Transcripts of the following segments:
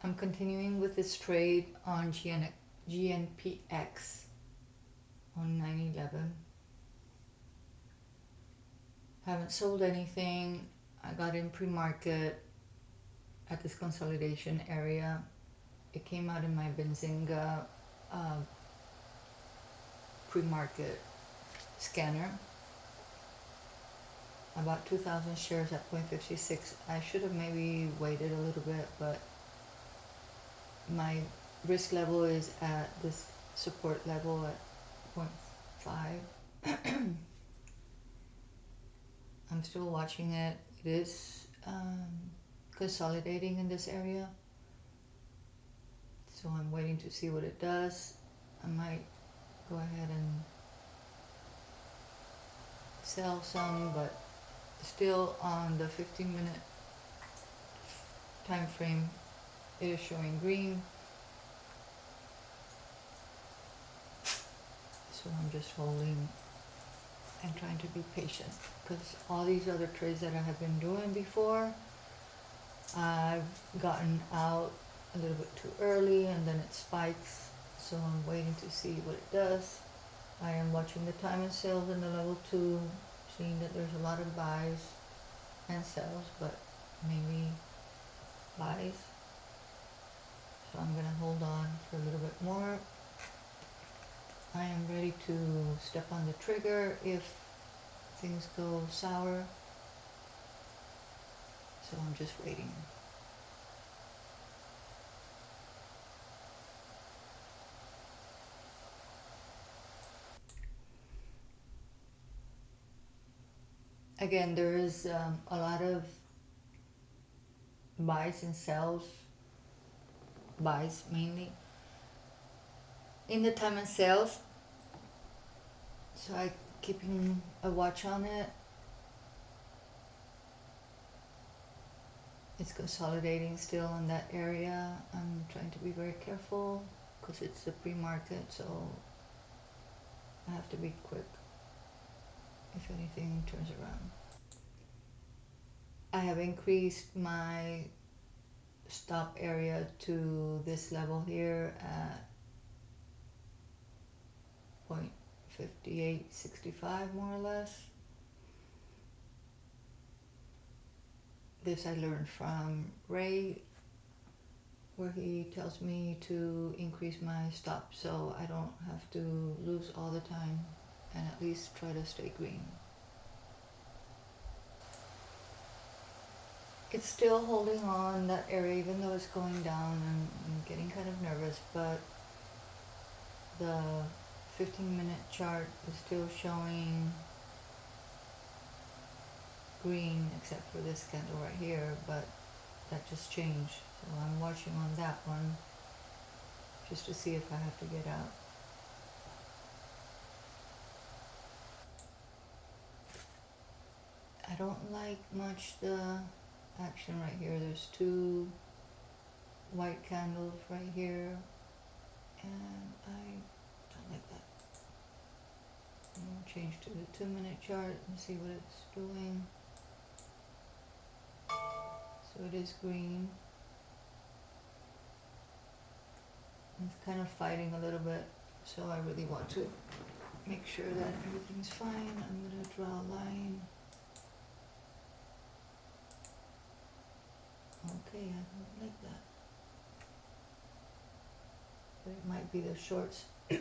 I'm continuing with this trade on GNPX on 9/11. Haven't sold anything. I got in pre-market at this consolidation area. It came out in my Benzinga pre-market scanner. About 2,000 shares at 0.56. I should have maybe waited a little bit, but my risk level is at this support level at 0.5. I'm still watching it. It is consolidating in this area, so I'm waiting to see what it does. I might go ahead and sell some, but still on the 15-minute time frame it is showing green, so I'm just holding and trying to be patient, because all these other trades that I have been doing before, I've gotten out a little bit too early and then it spikes, so I'm waiting to see what it does. I am watching the time and sales in the level 2, seeing that there's a lot of buys and sells, but mainly buys. So I'm going to hold on for a little bit more. I am ready to step on the trigger if things go sour. So I'm just waiting. Again, there is a lot of buys and sells, buys mainly, in the time and sales. So I keeping a watch on it. It's consolidating still in that area. I'm trying to be very careful because it's the pre-market, so I have to be quick if anything turns around. I have increased my stop area to this level here at 0.5865 more or less. This I learned from Ray, where he tells me to increase my stop so I don't have to lose all the time and at least try to stay green. It's still holding on that area even though it's going down, and I'm getting kind of nervous, but the 15-minute chart is still showing green except for this candle right here, but that just changed, so I'm watching on that one just to see if I have to get out. I don't like much the action right here. There's two white candles right here and I don't like that. I'm going to change to the 2-minute chart and see what it's doing. So it is green. It's kind of fighting a little bit, so I really want to make sure that everything's fine. I'm going to draw a line. Okay, I don't like that. But it might be the shorts. I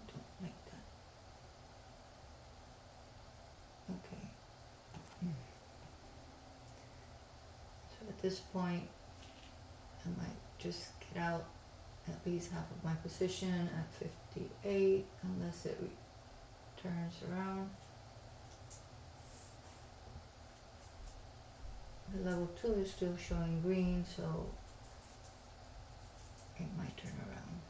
don't like that. Okay. So at this point, I might just get out at least half of my position at 58 unless it turns around. The level 2 is still showing green, so it might turn around.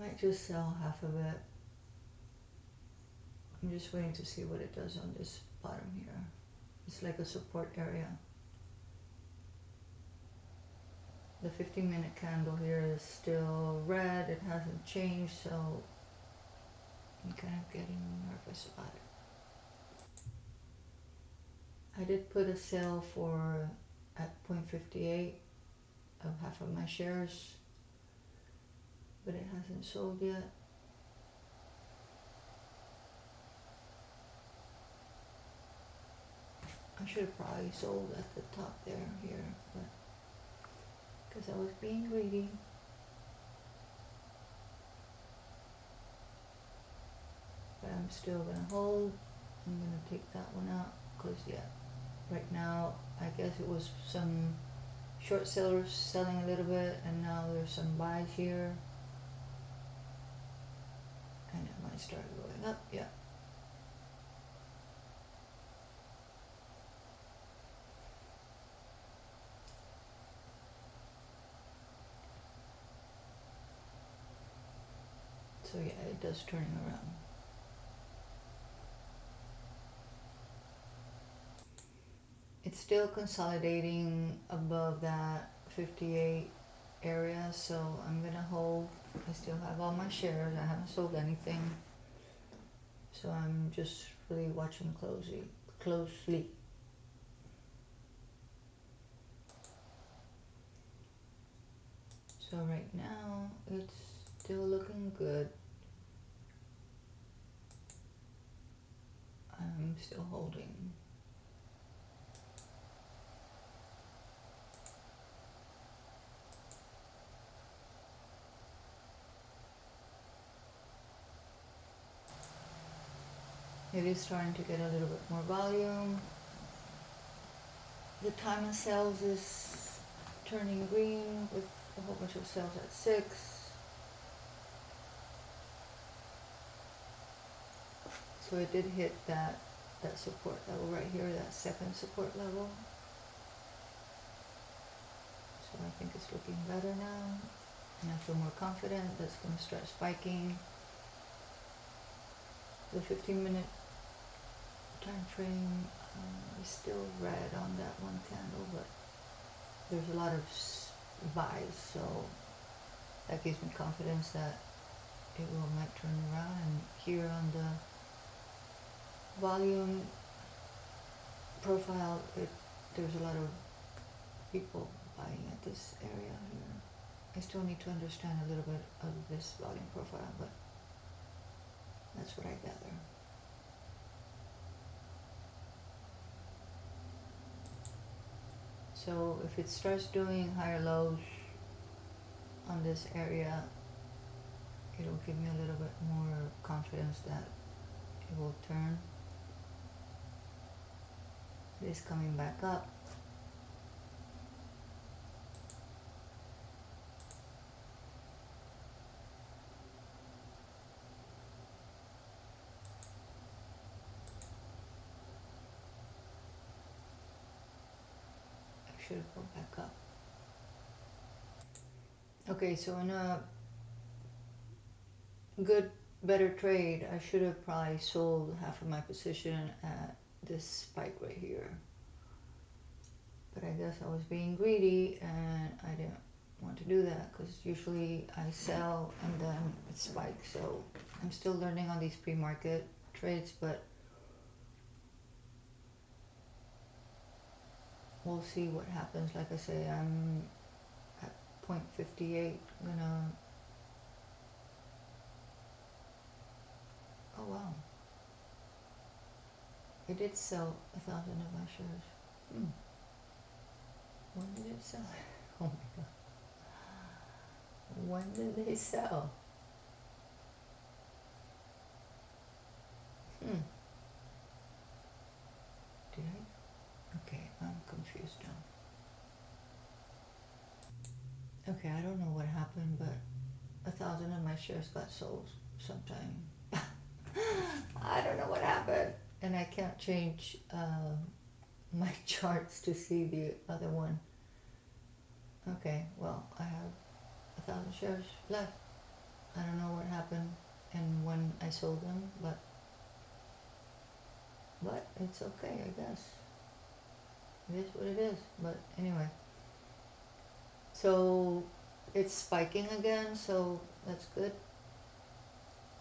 might just sell half of it. I'm just waiting to see what it does on this bottom here. It's like a support area. The 15-minute candle here is still red. It hasn't changed, so I'm kind of getting nervous about it. I did put a sale for at 0.58 of half of my shares, but it hasn't sold yet. I should have probably sold at the top there here, but because I was being greedy. But I'm still gonna hold. I'm gonna take that one out because yeah, right now I guess it was some short sellers selling a little bit, and now there's some buys here, and it might start going up. Yeah. So yeah, it does turning around. It's still consolidating above that 58 area, so I'm gonna hold. I still have all my shares. I haven't sold anything, so I'm just really watching closely. So right now it's still looking good. I'm still holding. It is starting to get a little bit more volume. The time of sales is turning green with a whole bunch of sales at 6. So it did hit that support level right here, that second support level. So I think it's looking better now, and I feel more confident that's going to start spiking. The 15-minute time frame is still red on that one candle, but there's a lot of buys, so that gives me confidence that it might turn around. And here on the volume profile, there's a lot of people buying at this area here. I still need to understand a little bit of this volume profile, but that's what I gather. So if it starts doing higher lows on this area, it'll give me a little bit more confidence that it will turn. It is coming back up. I should go back up. Okay, so in a better trade, I should have probably sold half of my position at this spike right here. But I guess I was being greedy and I didn't want to do that, because usually I sell and then it spikes. So I'm still learning on these pre-market trades, but we'll see what happens. Like I say, I'm at 0.58 gonna. Oh wow, it did sell 1,000 of my shares. When did it sell? Oh my god, when did they sell? Did I? Okay, I'm confused now. Okay, I don't know what happened, but 1,000 of my shares got sold sometime. I don't know what happened, and I can't change my charts to see the other one. Okay, well, I have 1,000 shares left. I don't know what happened and when I sold them, but it's okay, I guess. It is what it is. But anyway, so it's spiking again, so that's good.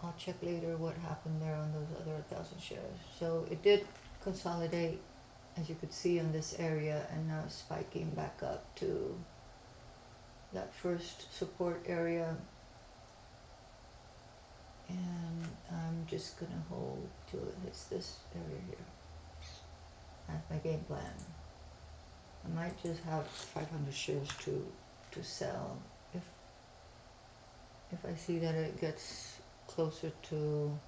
I'll check later what happened there on those other 1,000 shares. So it did consolidate, as you could see, in this area, and now it's spiking back up to that first support area. And I'm just gonna hold till it hits this area here. That's my game plan. I might just have 500 shares to sell if I see that it gets closer to,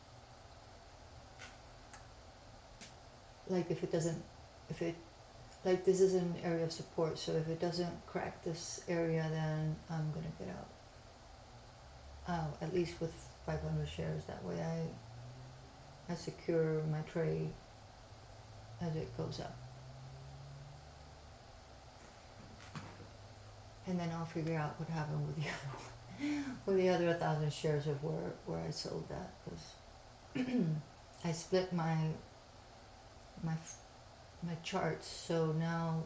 like, if it, like, this is an area of support, so if it doesn't crack this area, then I'm gonna get out. At least with 500 shares, that way I secure my trade as it goes up. And then I'll figure out what happened with the other one, with the other 1,000 shares of where I sold that, because I split my charts, so now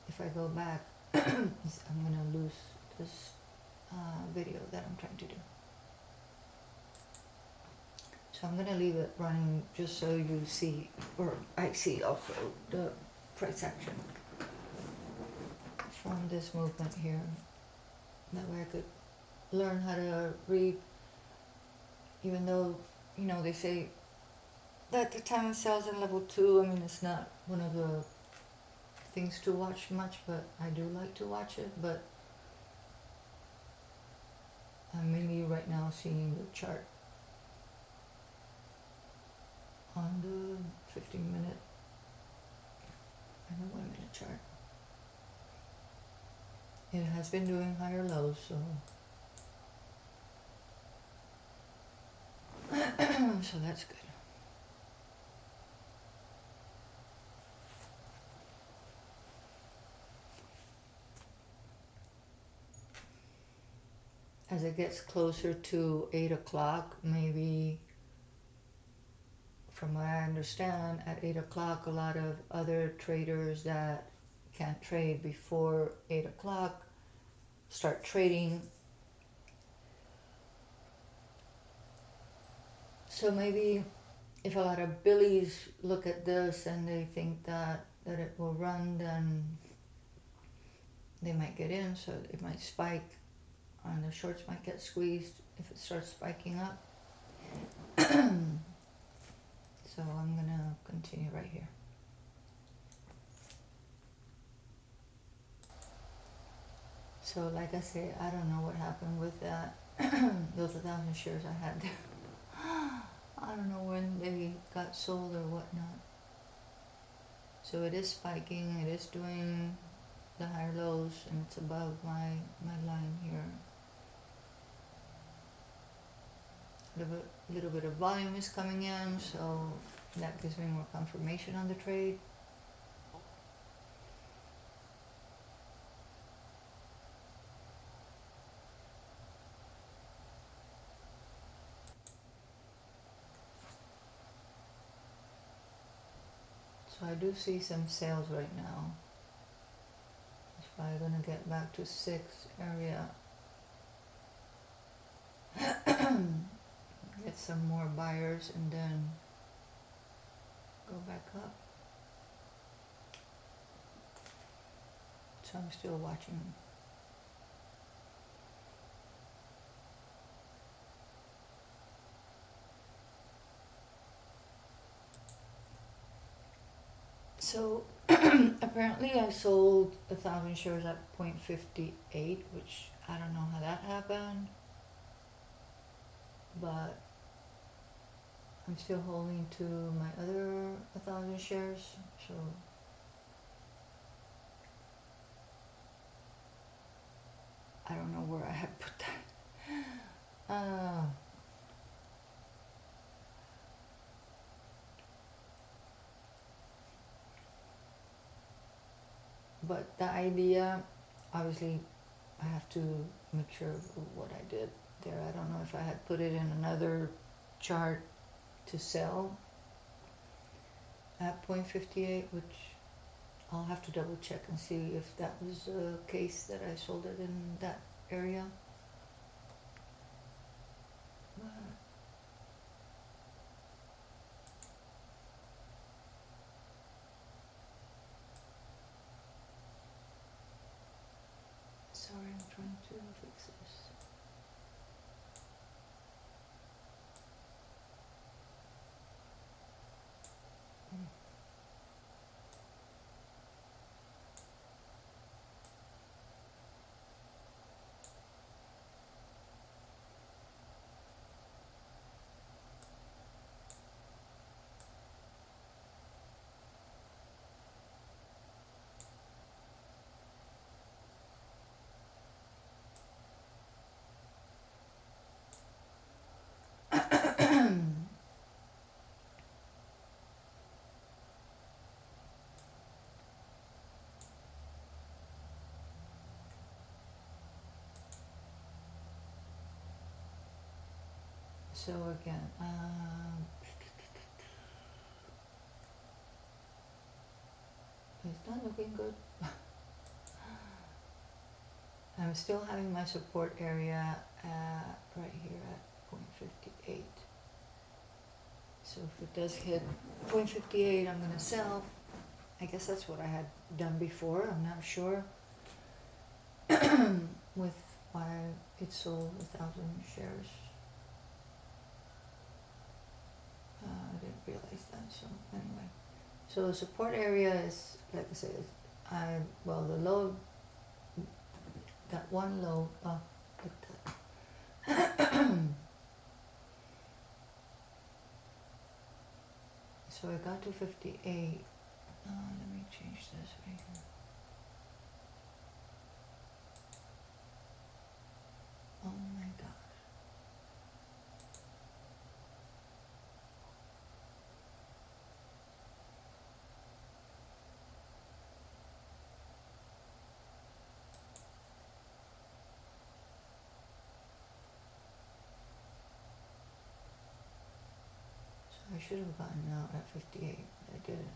if I go back, I'm gonna lose this video that I'm trying to do. So I'm gonna leave it running just so you see, or I see also, the price action from this movement here. That way I could learn how to read, even though, you know, they say that the time of sales in level 2, I mean, it's not one of the things to watch much, but I do like to watch it. But I'm mainly right now seeing the chart on the 15-minute and the 1-minute chart. It has been doing higher lows, so so that's good. As it gets closer to 8 o'clock, maybe, from what I understand, at 8 o'clock, a lot of other traders that can't trade before 8 o'clock start trading. So maybe if a lot of billies look at this and they think that it will run, then they might get in, so it might spike, and the shorts might get squeezed if it starts spiking up. So I'm gonna continue right here. So like I say, I don't know what happened with that, those 1,000 shares I had there. I don't know when they got sold or whatnot. So it is spiking, it is doing the higher lows, and it's above my line here. A little bit of volume is coming in, so that gives me more confirmation on the trade. So I do see some sales right now. It's probably gonna get back to 6 area. Get some more buyers and then go back up. So I'm still watching. So apparently I sold 1,000 shares at 0.58, which I don't know how that happened, but I'm still holding to my other 1,000 shares. So I don't know where I have put that. But the idea, obviously, I have to make sure of what I did there. I don't know if I had put it in another chart to sell at 0.58, which I'll have to double check and see if that was the case that I sold it in that area. But sorry, I'm trying to fix this. So again, it's not looking good. I'm still having my support area right here at 0.58. So if it does hit 0.58, I'm gonna sell. I guess that's what I had done before. I'm not sure with why it sold 1,000 shares. I didn't realize that. So anyway, so the support area is, like I said, well, the low, that one low. So I got to 58. Let me change this right here. Oh my god. So I should have gotten out at 58, but I didn't.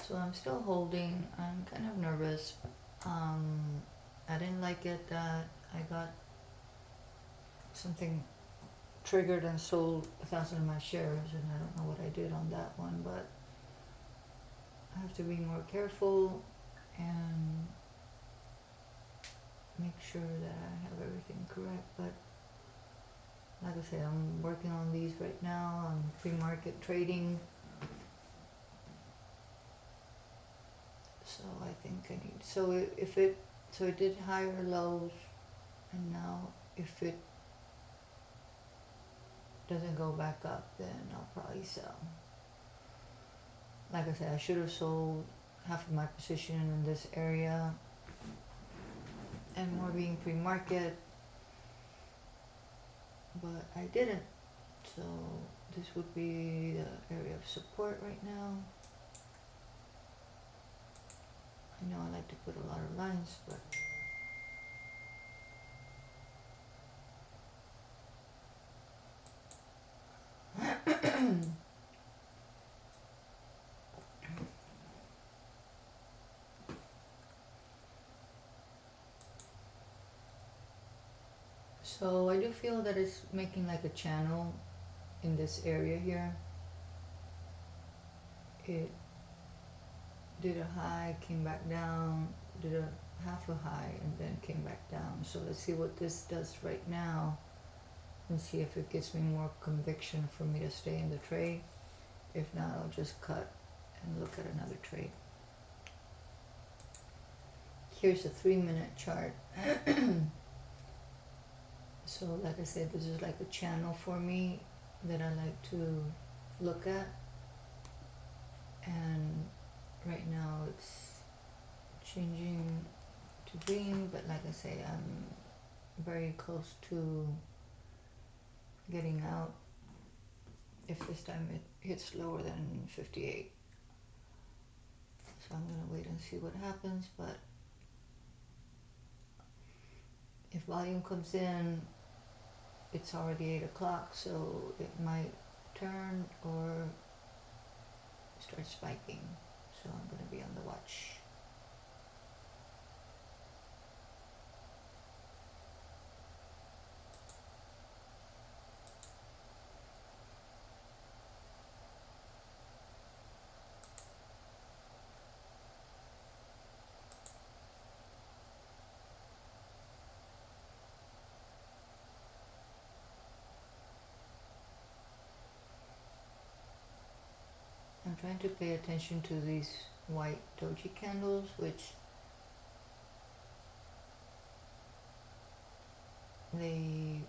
So I'm still holding. I'm kind of nervous. I didn't like it that I got something triggered and sold 1,000 of my shares, and I don't know what I did on that one, but I have to be more careful and make sure that I have everything correct. But like I said, I'm working on these right now. I'm pre-market trading, so I think I need. So if it, so it did higher lows, and now if it doesn't go back up, then I'll probably sell. Like I said, I should have sold half of my position in this area and more being pre-market. but I didn't. So this would be the area of support right now. I know I like to put a lot of lines, but so I do feel that it's making like a channel in this area here. It did a high, came back down, did a half a high, and then came back down. So let's see what this does right now and see if it gives me more conviction for me to stay in the trade. If not, I'll just cut and look at another trade. Here's a 3-minute chart. So like I said, this is like a channel for me that I like to look at. And right now it's changing to green, but like I say, I'm very close to getting out if this time it hits lower than 58. So I'm gonna wait and see what happens, but if volume comes in, it's already 8 o'clock, so it might turn or start spiking. So I'm gonna be on the watch. I'm trying to pay attention to these white doji candles, which they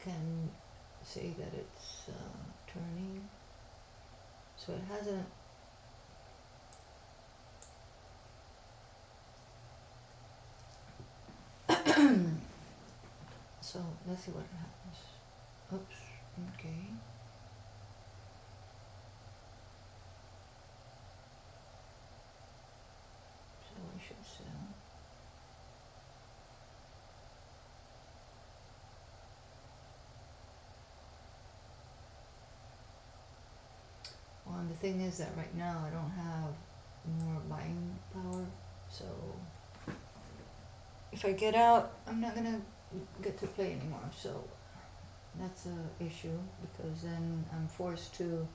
can say that it's turning. So it hasn't. So let's see what happens. Oops. Okay. So I should sell. Well, and the thing is that right now I don't have more buying power, so if I get out, I'm not gonna get to play anymore. So that's a issue because then I'm forced to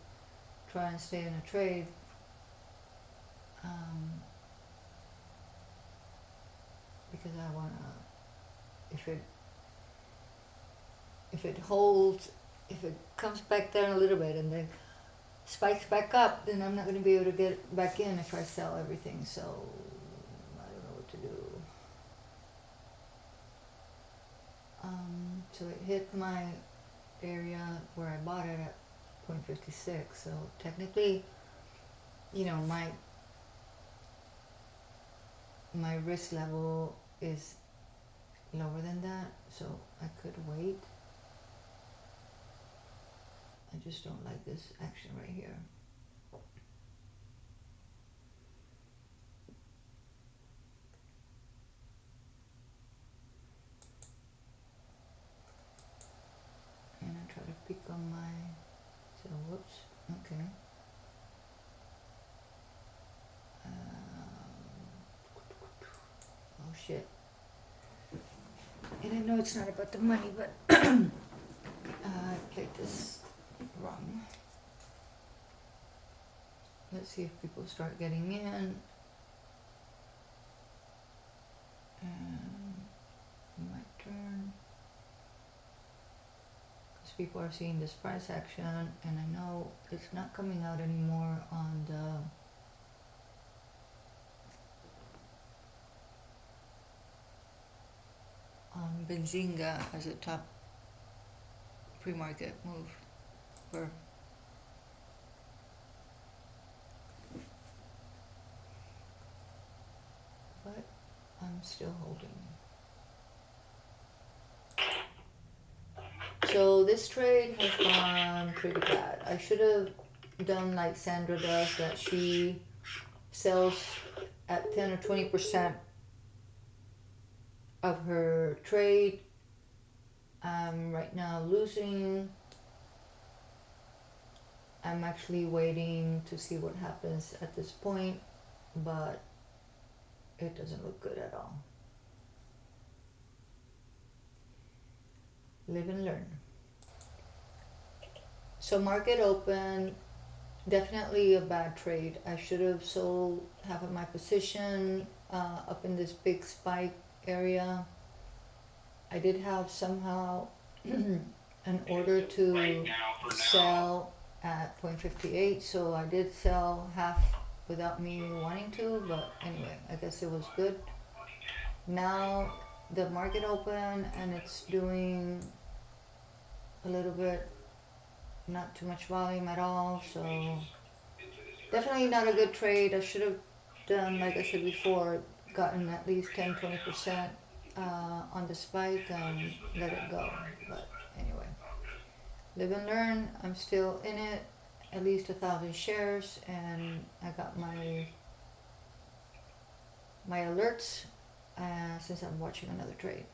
try and stay in a trade. Because I wanna, if it holds, if it comes back down a little bit and then spikes back up, then I'm not gonna be able to get back in if I sell everything. So I don't know what to do. So it hit my area where I bought it at 0.56. So technically, you know, my risk level is lower than that, so I could wait. I just don't like this action right here. And I try to pick on my, so whoops, okay. Oh shit. And I know it's not about the money, but I played this wrong. Let's see if people start getting in. And we might turn. Because people are seeing this price action, and I know it's not coming out anymore on the Benzinga as a top pre-market move. But I'm I'm still holding. So this trade has gone pretty bad. I should have done like Sandra does, that she sells at 10 or 20% of her trade. I'm right now losing. I'm actually waiting to see what happens at this point, but it doesn't look good at all. Live and learn. So market open, definitely a bad trade. I should have sold half of my position up in this big spike area. I did have somehow an order to sell at 0.58, so I did sell half without me wanting to, but anyway, I guess it was good. Now the market open and it's doing a little bit, not too much volume at all, so definitely not a good trade. I should have done, like I said before, gotten at least 10-20% on the spike and let it go. But anyway, live and learn. I'm still in it, at least 1,000 shares, and I got my alerts since I'm watching another trade.